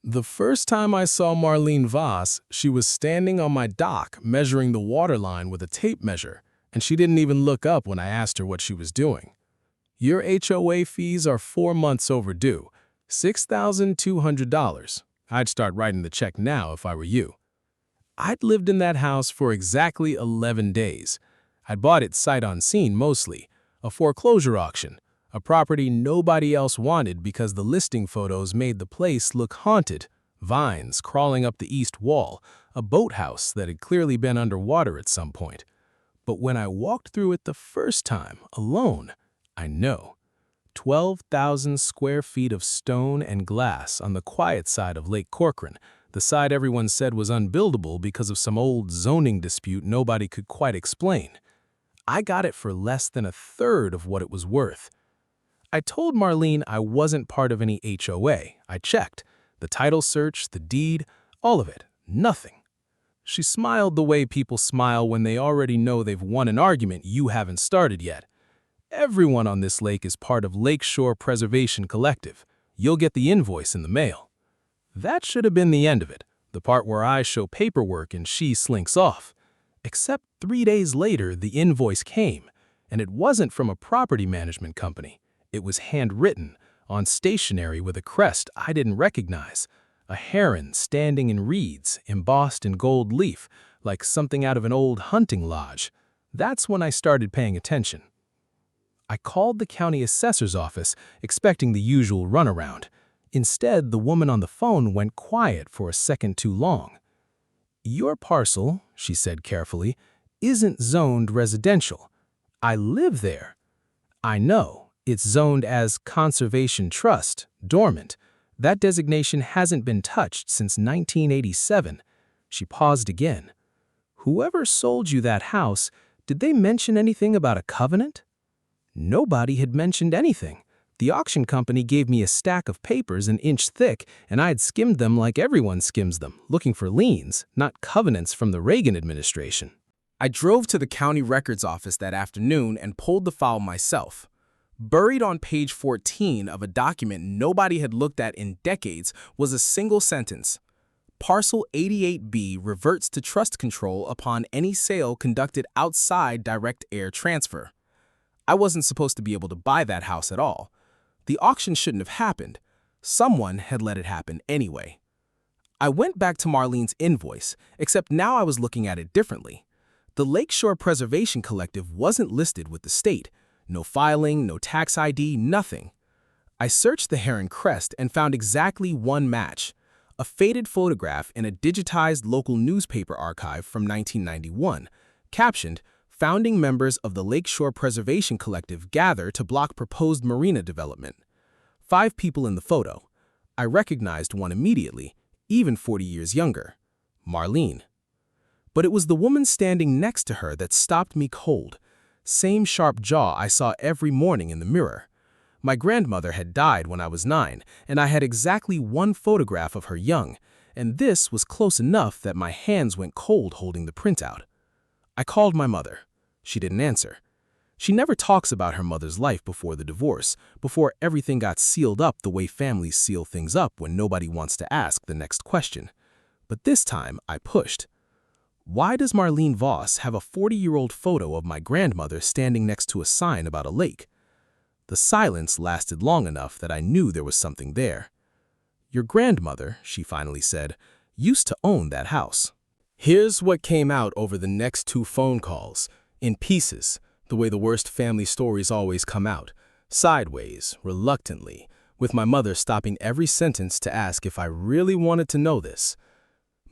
The first time I saw Marlene Voss, she was standing on my dock measuring the water line with a tape measure, and she didn't even look up when I asked her what she was doing. Your HOA fees are 4 months overdue, $6,200. I'd start writing the check now if I were you. I'd lived in that house for exactly 11 days. I'd bought it sight unseen mostly, a foreclosure auction, a property nobody else wanted because the listing photos made the place look haunted, vines crawling up the east wall, a boathouse that had clearly been underwater at some point. But when I walked through it the first time, alone, I know. 12,000 square feet of stone and glass on the quiet side of Lake Corcoran, the side everyone said was unbuildable because of some old zoning dispute nobody could quite explain. I got it for less than a third of what it was worth. I told Marlene I wasn't part of any HOA. I checked. The title search, the deed, all of it. Nothing. She smiled the way people smile when they already know they've won an argument you haven't started yet. Everyone on this lake is part of Lakeshore Preservation Collective. You'll get the invoice in the mail. That should have been the end of it, the part where I show paperwork and she slinks off. Except 3 days later, the invoice came, and it wasn't from a property management company. It was handwritten, on stationery with a crest I didn't recognize, a heron standing in reeds, embossed in gold leaf, like something out of an old hunting lodge. That's when I started paying attention. I called the county assessor's office, expecting the usual runaround. Instead, the woman on the phone went quiet for a second too long. "Your parcel," she said carefully, "isn't zoned residential. I live there." "I know. It's zoned as Conservation Trust, dormant. That designation hasn't been touched since 1987. She paused again. "Whoever sold you that house, did they mention anything about a covenant?" Nobody had mentioned anything. The auction company gave me a stack of papers an inch thick, and I'd skimmed them like everyone skims them, looking for liens, not covenants from the Reagan administration. I drove to the county records office that afternoon and pulled the file myself. Buried on page 14 of a document nobody had looked at in decades was a single sentence. Parcel 88B reverts to trust control upon any sale conducted outside direct air transfer. I wasn't supposed to be able to buy that house at all. The auction shouldn't have happened. Someone had let it happen anyway. I went back to Marlene's invoice, except now I was looking at it differently. The Lakeshore Preservation Collective wasn't listed with the state. No filing, no tax ID, nothing. I searched the heron crest and found exactly one match, a faded photograph in a digitized local newspaper archive from 1991, captioned, "Founding members of the Lakeshore Preservation Collective gather to block proposed marina development." 5 people in the photo. I recognized one immediately, even 40 years younger, Marlene. But it was the woman standing next to her that stopped me cold. Same sharp jaw I saw every morning in the mirror. My grandmother had died when I was 9, and I had exactly one photograph of her young, and this was close enough that my hands went cold holding the printout. I called my mother. She didn't answer. She never talks about her mother's life before the divorce, before everything got sealed up the way families seal things up when nobody wants to ask the next question. But this time, I pushed. Why does Marlene Voss have a 40-year-old photo of my grandmother standing next to a sign about a lake? The silence lasted long enough that I knew there was something there. "Your grandmother," she finally said, "used to own that house." Here's what came out over the next 2 phone calls, in pieces, the way the worst family stories always come out, sideways, reluctantly, with my mother stopping every sentence to ask if I really wanted to know this.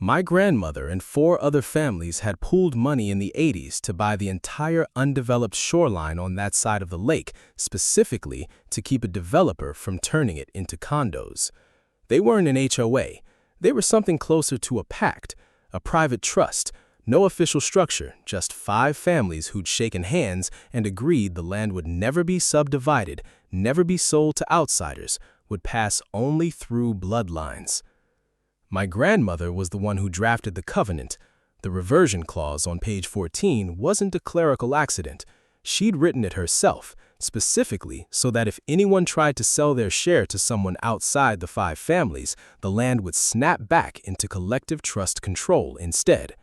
My grandmother and 4 other families had pooled money in the 80s to buy the entire undeveloped shoreline on that side of the lake, specifically to keep a developer from turning it into condos. They weren't an HOA. They were something closer to a pact, a private trust, no official structure, just 5 families who'd shaken hands and agreed the land would never be subdivided, never be sold to outsiders, would pass only through bloodlines. My grandmother was the one who drafted the covenant. The reversion clause on page 14 wasn't a clerical accident. She'd written it herself, specifically so that if anyone tried to sell their share to someone outside the 5 families, the land would snap back into collective trust control instead.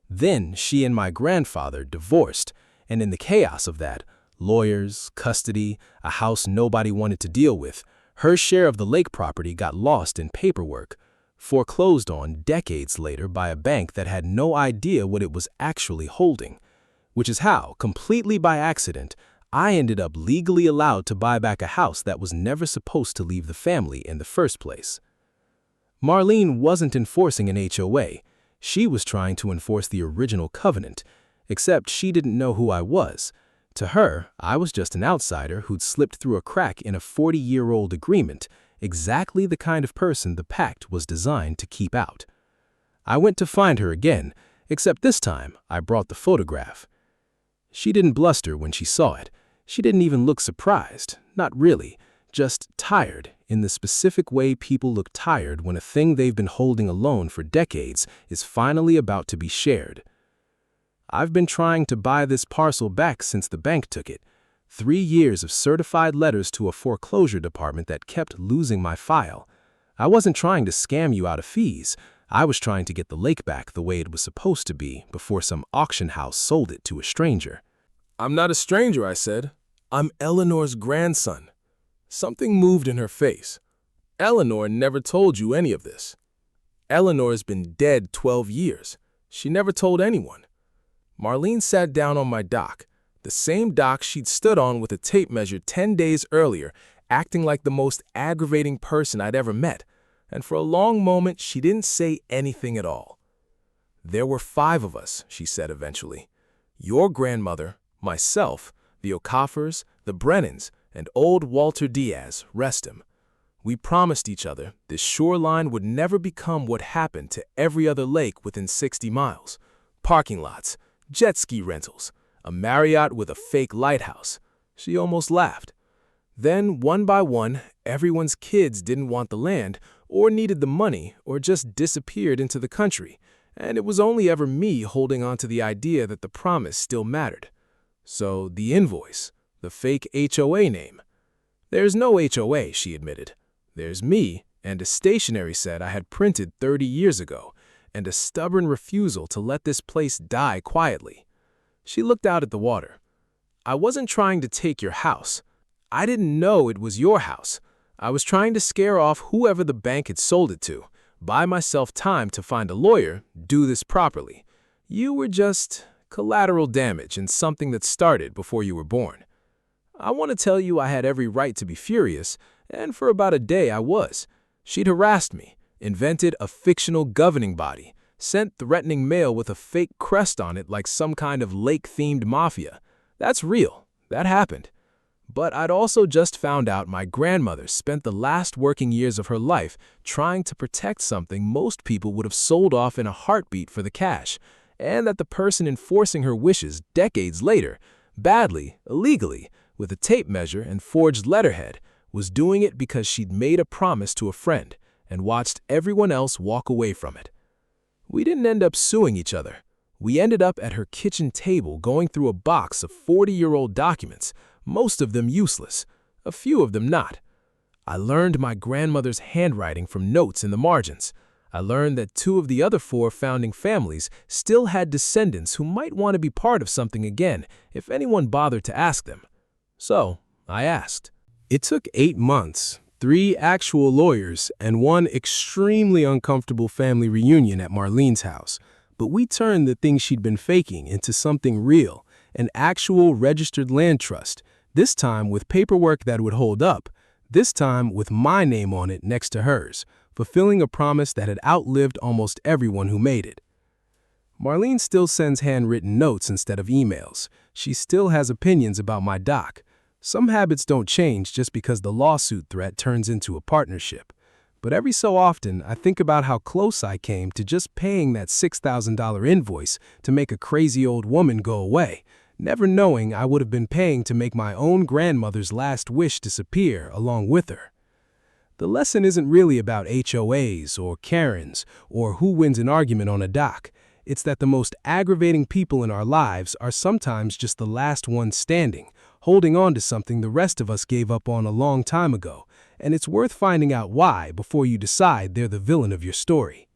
Then she and my grandfather divorced, and in the chaos of that, lawyers, custody, a house nobody wanted to deal with, her share of the lake property got lost in paperwork, foreclosed on decades later by a bank that had no idea what it was actually holding, which is how, completely by accident, I ended up legally allowed to buy back a house that was never supposed to leave the family in the first place. Marlene wasn't enforcing an HOA. She was trying to enforce the original covenant, except she didn't know who I was. To her, I was just an outsider who'd slipped through a crack in a 40-year-old agreement, exactly the kind of person the pact was designed to keep out. I went to find her again, except this time I brought the photograph. She didn't bluster when she saw it. She didn't even look surprised, not really, just tired, in the specific way people look tired when a thing they've been holding alone for decades is finally about to be shared. I've been trying to buy this parcel back since the bank took it. 3 years of certified letters to a foreclosure department that kept losing my file. I wasn't trying to scam you out of fees. I was trying to get the lake back the way it was supposed to be before some auction house sold it to a stranger. "I'm not a stranger," I said. "I'm Eleanor's grandson." Something moved in her face. "Eleanor never told you any of this." "Eleanor's been dead 12 years. She never told anyone." Marlene sat down on my dock, the same dock she'd stood on with a tape measure 10 days earlier, acting like the most aggravating person I'd ever met, and for a long moment she didn't say anything at all. "There were 5 of us," she said eventually. "Your grandmother, myself, the Okaffers, the Brennans, and old Walter Diaz, rest him. We promised each other this shoreline would never become what happened to every other lake within 60 miles. Parking lots, jet ski rentals, a Marriott with a fake lighthouse." She almost laughed. "Then, one by one, everyone's kids didn't want the land, or needed the money, or just disappeared into the country, and it was only ever me holding on to the idea that the promise still mattered. So the invoice, the fake HOA name. There's no HOA," she admitted. "There's me and a stationery set I had printed 30 years ago, and a stubborn refusal to let this place die quietly." She looked out at the water. "I wasn't trying to take your house. I didn't know it was your house. I was trying to scare off whoever the bank had sold it to, buy myself time to find a lawyer, do this properly. You were just collateral damage in something that started before you were born. I want to tell you I had every right to be furious, and for about a day I was. She'd harassed me, invented a fictional governing body, sent threatening mail with a fake crest on it like some kind of lake-themed mafia. That's real. That happened. But I'd also just found out my grandmother spent the last working years of her life trying to protect something most people would have sold off in a heartbeat for the cash, and that the person enforcing her wishes decades later, badly, illegally, with a tape measure and forged letterhead, was doing it because she'd made a promise to a friend and watched everyone else walk away from it. We didn't end up suing each other. We ended up at her kitchen table going through a box of 40-year-old documents, most of them useless, a few of them not. I learned my grandmother's handwriting from notes in the margins. I learned that 2 of the other 4 founding families still had descendants who might want to be part of something again if anyone bothered to ask them. So I asked. It took 8 months, 3 actual lawyers, and 1 extremely uncomfortable family reunion at Marlene's house. But we turned the thing she'd been faking into something real, an actual registered land trust, this time with paperwork that would hold up, this time with my name on it next to hers, fulfilling a promise that had outlived almost everyone who made it. Marlene still sends handwritten notes instead of emails. She still has opinions about my doc. Some habits don't change just because the lawsuit threat turns into a partnership. But every so often, I think about how close I came to just paying that $6,000 invoice to make a crazy old woman go away, never knowing I would have been paying to make my own grandmother's last wish disappear along with her. The lesson isn't really about HOAs or Karens or who wins an argument on a dock. It's that the most aggravating people in our lives are sometimes just the last ones standing, holding on to something the rest of us gave up on a long time ago, and it's worth finding out why before you decide they're the villain of your story.